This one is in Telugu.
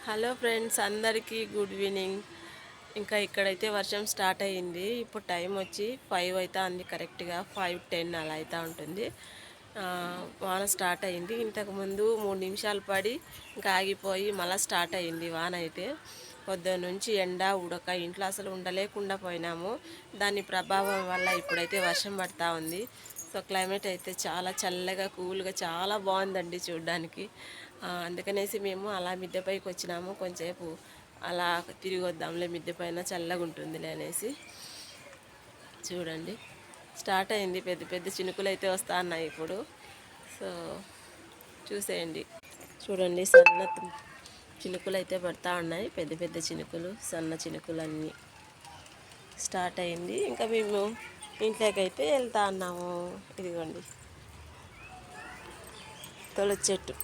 హలో ఫ్రెండ్స్, అందరికీ గుడ్ ఈవినింగ్. ఇంకా ఇక్కడైతే వర్షం స్టార్ట్ అయ్యింది. ఇప్పుడు టైం వచ్చి 5 అయితే అంది, కరెక్ట్గా 5:10 అలా అయితే ఉంటుంది. వాన స్టార్ట్ అయ్యింది. ఇంతకుముందు 3 నిమిషాలు పడి ఇంకా ఆగిపోయి మళ్ళీ స్టార్ట్ అయ్యింది వాన అయితే. పొద్దున్న నుంచి ఎండ ఉడక, ఇంట్లో అసలు ఉండలేకుండా పోయినాము. దాని ప్రభావం వల్ల ఇప్పుడైతే వర్షం పడతా ఉంది. సో క్లైమేట్ అయితే చాలా చల్లగా కూల్గా చాలా బాగుందండి చూడడానికి. అందుకనేసి మేము అలా మిద్దె పైకి వచ్చినాము. కొంచెంసేపు అలా తిరిగి వద్దాంలే, మిద్దె పైన చల్లగా ఉంటుందిలే అనేసి. చూడండి, స్టార్ట్ అయింది. పెద్ద పెద్ద చినుకులు అయితే వస్తా ఉన్నాయి ఇప్పుడు. సో చూసేయండి, చూడండి, సన్న చినుకులు అయితే పడతా ఉన్నాయి. పెద్ద పెద్ద చినుకులు, సన్న చినుకులు అన్నీ స్టార్ట్ అయింది. ఇంకా మేము ఇంట్లోకి అయితే వెళ్తా ఉన్నాము. ఇదిగోండి, తులసి చెట్టు.